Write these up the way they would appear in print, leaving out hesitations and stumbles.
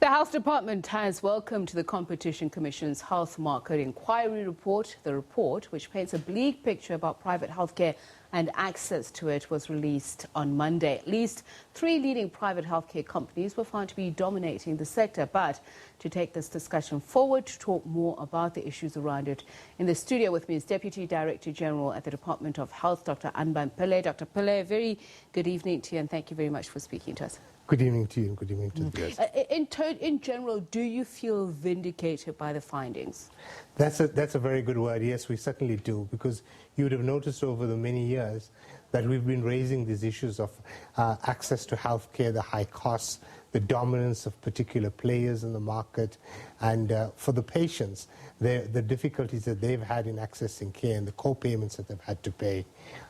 The Health Department has welcomed the Competition Commission's Health Market Inquiry Report. The report, which paints a bleak picture about private healthcare and access to it, was released on Monday. At least 3 leading private healthcare companies were found to be dominating the sector. But to take this discussion forward, to talk more about the issues around it, in the studio with me is Deputy Director General at the Department of Health, Dr. Anbhan Pillay. Dr. Pillay, a very good evening to you, and thank you very much for speaking to us. Good evening to you and good evening to the guests. In general, do you feel vindicated by the findings? That's a very good word. Yes, we certainly do, because you would have noticed over the many years that we've been raising these issues of access to healthcare, the high costs, the dominance of particular players in the market, and for the patients, the difficulties that they've had in accessing care and the co-payments that they've had to pay.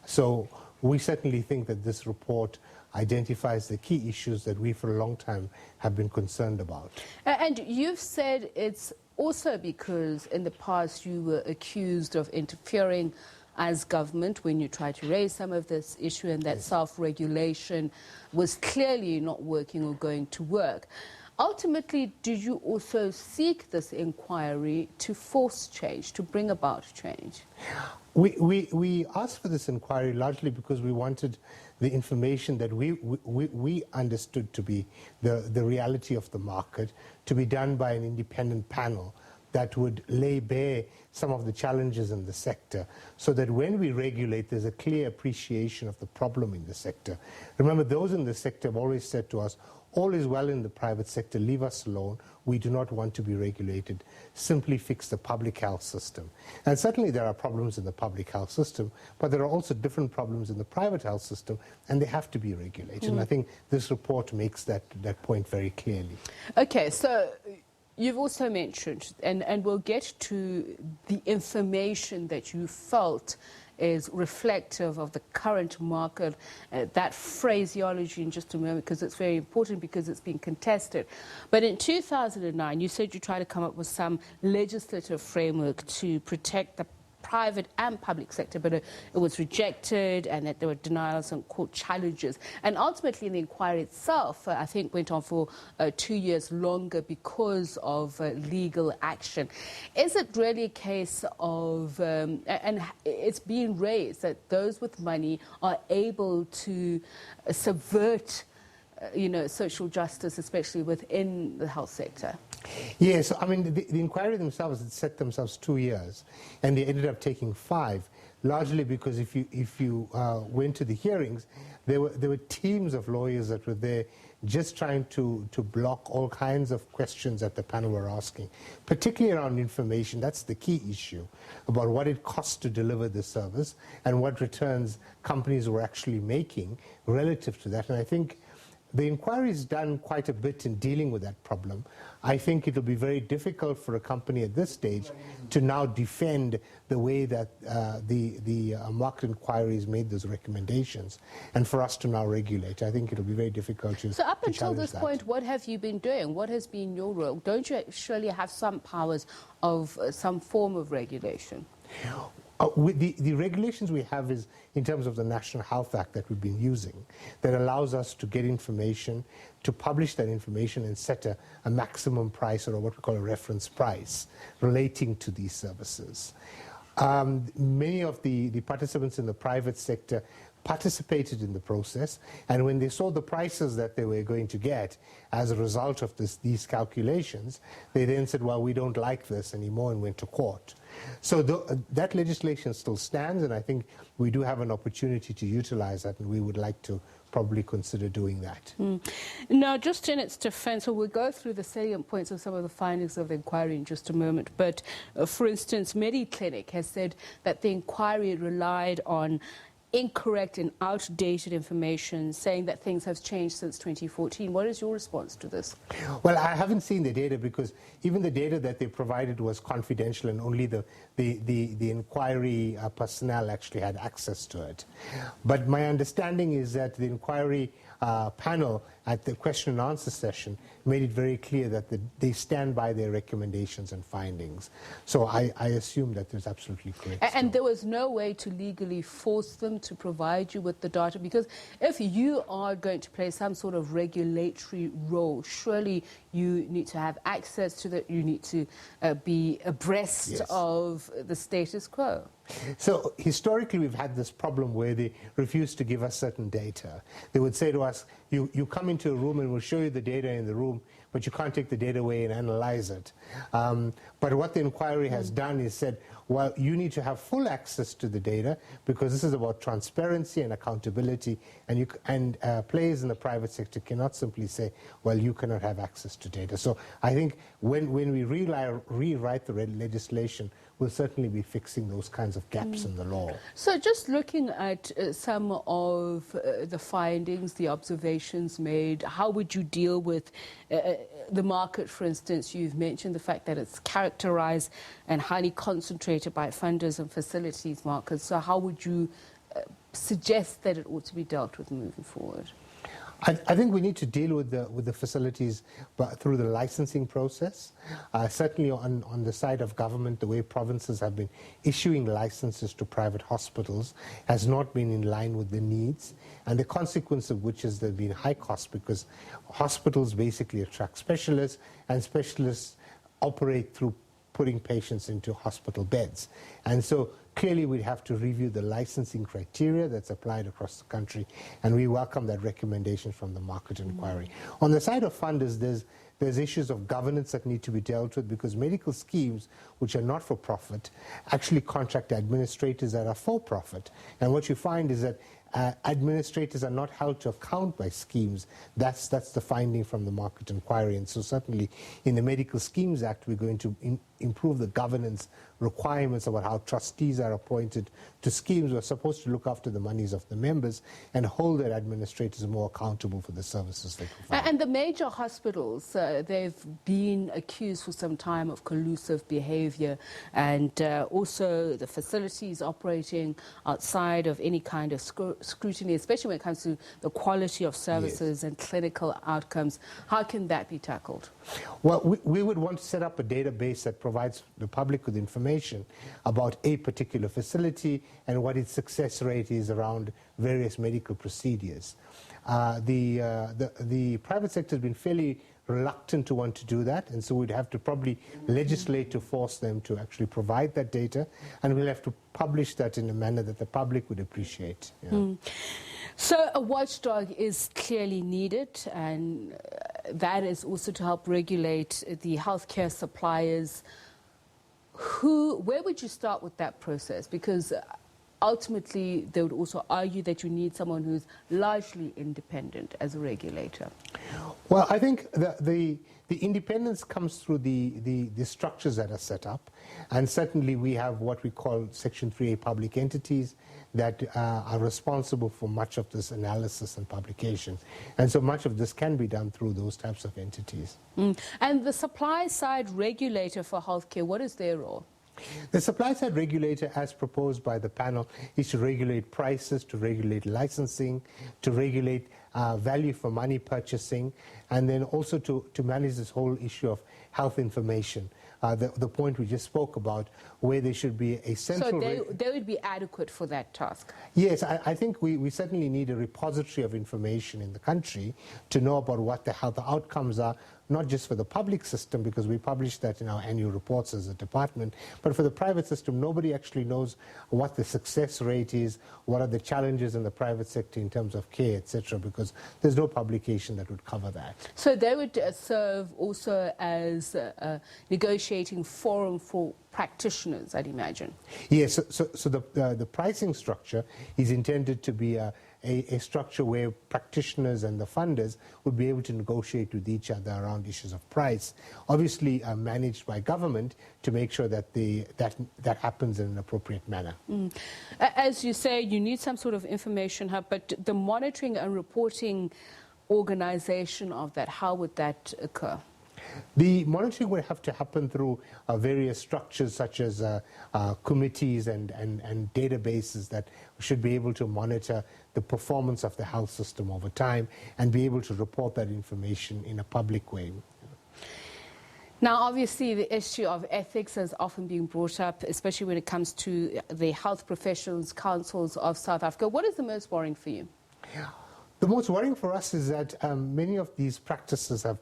So we certainly think that this report identifies the key issues that we for a long time have been concerned about. And you've said it's also because in the past you were accused of interfering as government when you tried to raise some of this issue, and that self-regulation was clearly not working or going to work. Ultimately, did you also seek this inquiry to force change, to bring about change? We asked for this inquiry largely because we wanted the information that we understood to be the reality of the market to be done by an independent panel that would lay bare some of the challenges in the sector, so that when we regulate, there's a clear appreciation of the problem in the sector. Remember, those in the sector have always said to us, all is well in the private sector, leave us alone, we do not want to be regulated, simply fix the public health system. And certainly there are problems in the public health system, but there are also different problems in the private health system, and they have to be regulated. And I think this report makes that point very clearly. Okay, so you've also mentioned, and we'll get to the information that you felt is reflective of the current market, that phraseology in just a moment, because it's very important, because it's been contested. But in 2009, you said you tried to come up with some legislative framework to protect the private and public sector, but it was rejected, and that there were denials and court challenges. And ultimately, the inquiry itself, I think, went on for 2 years longer because of legal action. Is it really a case of, and it's being raised, that those with money are able to subvert social justice, especially within the health sector? Yes, I mean, the inquiry themselves had set themselves 2 years, and they ended up taking 5, largely because if you went to the hearings, there were teams of lawyers that were there just trying to block all kinds of questions that the panel were asking, particularly around information. That's the key issue, about what it costs to deliver the service and what returns companies were actually making relative to that. And I think the inquiry has done quite a bit in dealing with that problem. I think it will be very difficult for a company at this stage to now defend the way that the market inquiries made those recommendations, and for us to now regulate. I think it will be very difficult to So up until this that. point, what have you been doing? What has been your role? Don't you surely have some powers of some form of regulation? The regulations we have is in terms of the National Health Act that we've been using, that allows us to get information, to publish that information and set a maximum price, or what we call a reference price, relating to these services. Many of the participants in the private sector participated in the process, and when they saw the prices that they were going to get as a result of these calculations, they then said, well, we don't like this anymore, and went to court. So that legislation still stands, and I think we do have an opportunity to utilize that, and we would like to probably consider doing that. Now, just in its defense, so we'll go through the salient points of some of the findings of the inquiry in just a moment, but for instance, MediClinic has said that the inquiry relied on incorrect and outdated information, saying that things have changed since 2014. What is your response to this? Well, I haven't seen the data, because even the data that they provided was confidential, and only the inquiry personnel actually had access to it. But my understanding is that the inquiry panel at the question and answer session, made it very clear that they stand by their recommendations and findings. So I assume that there's absolutely correct. And there was no way to legally force them to provide you with the data, because if you are going to play some sort of regulatory role, surely you need to have access to that, you need to be abreast Yes. of the status quo. So historically, we've had this problem where they refuse to give us certain data. They would say to us, you come into a room and we'll show you the data in the room, but you can't take the data away and analyze it. But what the inquiry has done is said, well, you need to have full access to the data, because this is about transparency and accountability, and players in the private sector cannot simply say, well, you cannot have access to data. So I think when we rewrite the legislation, we'll certainly be fixing those kinds of gaps in the law. So just looking at some of the findings, the observations made, how would you deal with the market, for instance? You've mentioned the fact that it's characterized and highly concentrated by funders and facilities markets. So how would you suggest that it ought to be dealt with moving forward? I think we need to deal with the facilities through the licensing process. Certainly on the side of government, the way provinces have been issuing licenses to private hospitals has not been in line with the needs, and the consequence of which is there have been high costs, because hospitals basically attract specialists, and specialists operate through putting patients into hospital beds. And so clearly we'd have to review the licensing criteria that's applied across the country, and we welcome that recommendation from the market inquiry. On the side of funders, there's issues of governance that need to be dealt with, because medical schemes which are not for profit actually contract administrators that are for profit. And what you find is that administrators are not held to account by schemes. That's the finding from the market inquiry. And so certainly in the Medical Schemes Act, we're going to improve the governance requirements about how trustees are appointed to schemes. We're supposed to look after the monies of the members and hold their administrators more accountable for the services they provide. And the major hospitals, they've been accused for some time of collusive behavior, and also the facilities operating outside of any kind of scrutiny, especially when it comes to the quality of services and clinical outcomes. How can that be tackled? Well, we would want to set up a database that provides the public with information about a particular facility and what its success rate is around various medical procedures. The private sector has been fairly reluctant to want to do that, and so we'd have to probably legislate to force them to actually provide that data, and we'll have to publish that in a manner that the public would appreciate. So a watchdog is clearly needed, and that is also to help regulate the healthcare suppliers. Where would you start with that process? Because ultimately, they would also argue that you need someone who's largely independent as a regulator. Well, I think the independence comes through the structures that are set up, and certainly we have what we call Section 3A public entities that are responsible for much of this analysis and publication. And so much of this can be done through those types of entities. And the supply side regulator for healthcare, what is their role? The supply side regulator, as proposed by the panel, is to regulate prices, to regulate licensing, to regulate value for money purchasing, and then also to manage this whole issue of health information. The point we just spoke about, where there should be a central... So they would be adequate for that task? Yes, I think we certainly need a repository of information in the country to know about what the health outcomes are, not just for the public system, because we publish that in our annual reports as a department, but for the private system. Nobody actually knows what the success rate is, what are the challenges in the private sector in terms of care, etc., because there's no publication that would cover that. So they would serve also as a negotiating forum for practitioners, I'd imagine. Yes, so the pricing structure is intended to be a structure where practitioners and the funders would be able to negotiate with each other around issues of price, obviously managed by government to make sure that that happens in an appropriate manner. As you say, you need some sort of information hub, but the monitoring and reporting organization of that, how would that occur? The monitoring would have to happen through various structures such as committees and databases that should be able to monitor the performance of the health system over time and be able to report that information in a public way. Now, obviously, the issue of ethics has often been brought up, especially when it comes to the health professionals' councils of South Africa. What is the most worrying for you? The most worrying for us is that many of these practices have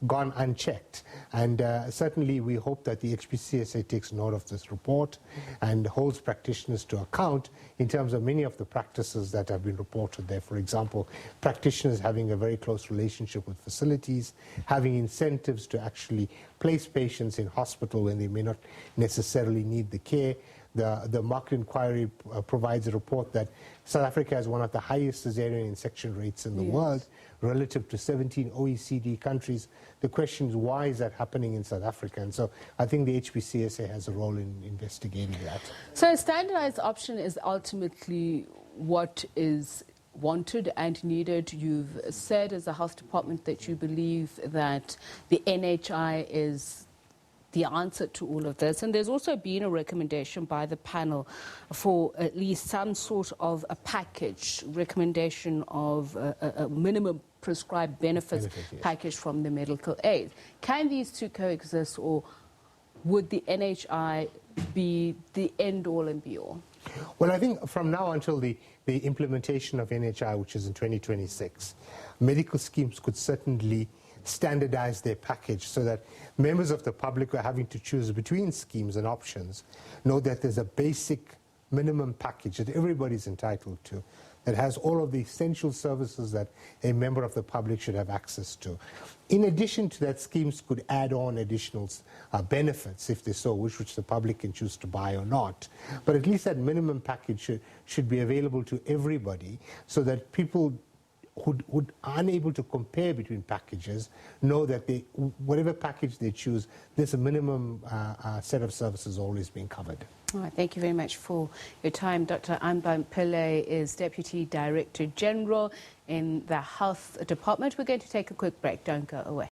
gone unchecked, and certainly we hope that the HPCSA takes note of this report and holds practitioners to account in terms of many of the practices that have been reported there. For example, practitioners having a very close relationship with facilities, having incentives to actually place patients in hospital when they may not necessarily need the care. The market inquiry provides a report that South Africa has one of the highest cesarean section rates in the world relative to 17 OECD countries. The question is, why is that happening in South Africa? And so I think the HPCSA has a role in investigating that. So a standardized option is ultimately what is wanted and needed. You've said as a health department that you believe that the NHI is the answer to all of this. And there's also been a recommendation by the panel for at least some sort of a package, recommendation of a minimum prescribed benefits package from the medical aid. Can these two coexist, or would the NHI be the end-all and be-all? Well, I think from now until the implementation of NHI, which is in 2026, medical schemes could certainly standardize their package so that members of the public who are having to choose between schemes and options know that there's a basic minimum package that everybody's entitled to, that has all of the essential services that a member of the public should have access to. In addition to that, schemes could add on additional benefits if they so wish, which the public can choose to buy or not. But at least that minimum package should be available to everybody so that people who are unable to compare between packages know that whatever package they choose, there's a minimum set of services always being covered. All right, thank you very much for your time. Dr. Anbhan Pillay is Deputy Director General in the Health Department. We're going to take a quick break. Don't go away.